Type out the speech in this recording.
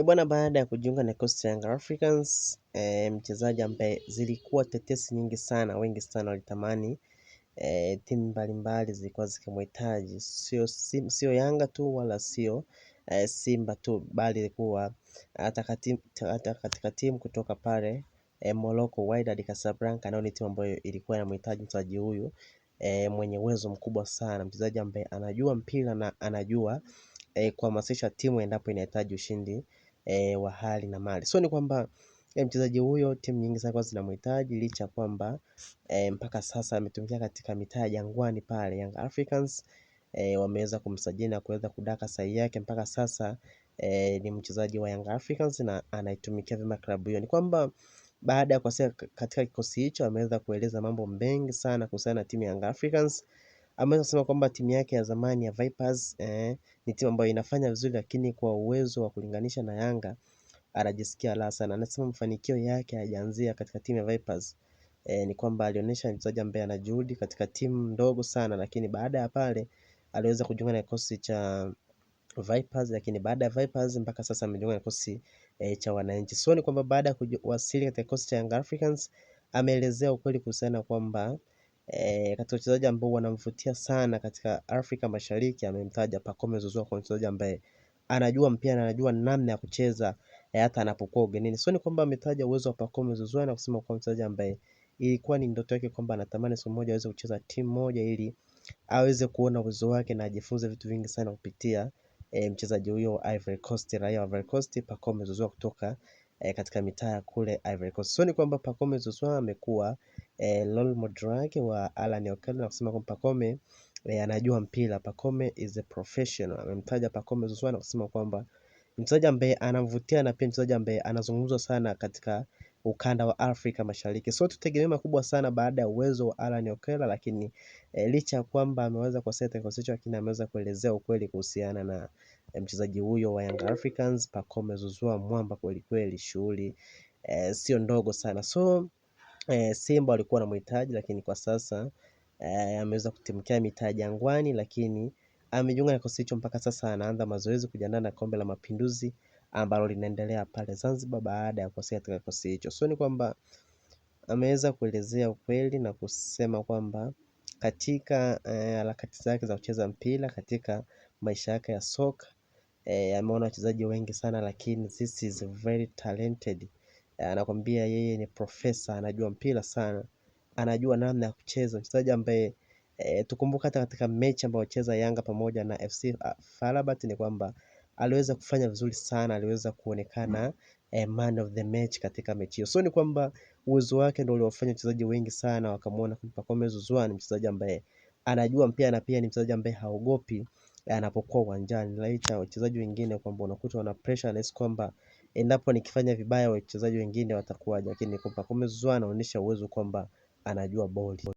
Bwana, baada ya kujiunga na kikosi cha Young Africans, mchezaji ambaye zilikuwa tetesi nyingi sana, wengi sana walitamani, timu mbalimbali zilikuwa zikimhitaji, sio Yanga tu wala sio Simba tu, bali ilikuwa hata katika timu kutoka pale Morocco, Wydad Casablanca, nao ni timu ambayo ilikuwa inamhitaji mchezaji huyu mwenye uwezo mkubwa sana, mchezaji ambaye anajua mpira na anajua kuhamasisha timu endapo inahitaji ushindi wa hali na mali. So ni kwamba mchezaji huyo timu nyingi sana zinamhitaji, licha ya kwamba mpaka sasa ametumikia katika mitaa ya Jangwani pale. Young Africans wameweza kumsajili na kuweza kudaka sahihi yake mpaka sasa. Ni mchezaji wa Young Africans na anaitumikia vyema klabu hiyo. Ni kwamba baada ya kuwasili katika kikosi hicho ameweza kueleza mambo mengi sana kuhusiana na timu ya Young Africans. Ameweza kusema kwamba timu yake ya zamani ya Vipers ni timu ambayo inafanya vizuri, lakini kwa uwezo wa kulinganisha na Yanga anajisikia raha sana. Anasema mafanikio yake hayajaanzia katika timu ya Vipers. Ni kwamba alionyesha mchezaji ambaye ana juhudi katika timu ndogo sana, lakini baada ya pale aliweza kujiunga na kikosi cha Vipers, lakini baada ya Vipers mpaka sasa amejiunga na kikosi cha wananchi. So ni kwamba baada ya kuwasili katika kikosi cha Young Africans ameelezea ukweli kuhusiana kwamba katika wachezaji ambao wanamvutia sana katika Afrika Mashariki amemtaja Pacome Zouzoua kwa mchezaji ambaye anajua mpira na anajua namna ya kucheza hata anapokuwa ugenini. So ni kwamba ametaja uwezo wa Pacome Zouzoua na kusema kwa mchezaji ambaye ilikuwa ni ndoto yake kwamba anatamani siku moja aweze kucheza timu moja ili aweze kuona uwezo wake na ajifunze vitu vingi sana kupitia mchezaji huyo wa Ivory Coast, raia wa Ivory Coast, Pacome Zouzoua kutoka katika mitaa ya kule Ivory Coast. So ni kwamba Pacome Zouzoua amekuwa role model wake wa Alan Okello na kusema kwamba Pacome anajua mpira. Pacome is a professional. Amemtaja Pacome Zouzoua na kusema kwamba mchezaji ambaye anamvutia na pia mchezaji ambaye anazungumzwa sana katika ukanda wa Afrika Mashariki. So tutegemee makubwa sana baada ya uwezo wa Alan Okello, lakini licha ya kwamba ameweza kuseta kikosi hicho, lakini ameweza kuelezea ukweli kuhusiana na mchezaji huyo wa Young Africans Pacome Zouzoua, mwamba kweli kweli, shughuli sio ndogo sana. So Simba walikuwa wanamhitaji, lakini kwa sasa ameweza kutimkia mitaa Jangwani, lakini amejiunga na kikosi hicho mpaka sasa anaanza mazoezi kujiandaa na Kombe la Mapinduzi ambalo linaendelea pale Zanzibar baada ya kuwasili katika kikosi hicho. So ni kwamba ameweza kuelezea ukweli na kusema kwamba katika harakati zake za kucheza mpira, katika maisha yake ya soka ameona wachezaji wengi sana, lakini this is very talented. Anakwambia yeye ni profesa, anajua mpira sana, anajua namna ya kucheza. Mchezaji ambaye tukumbuka hata katika mechi ambayo cheza Yanga pamoja na FC Farabat ni kwamba aliweza kufanya vizuri sana, aliweza kuonekana man of the match katika mechi hiyo. So ni kwamba uwezo wake ndio uliofanya wachezaji wengi sana wakamuona Pacome Zouzoua ni mchezaji ambaye anajua mpira na pia ni mchezaji ambaye haogopi anapokuwa uwanjani. Licha wachezaji wengine kwamba unakuta wana pressure na kwamba endapo nikifanya vibaya wachezaji wengine watakuwaje, lakini kwa Pacome Zouzoua anaonyesha uwezo kwamba anajua boli.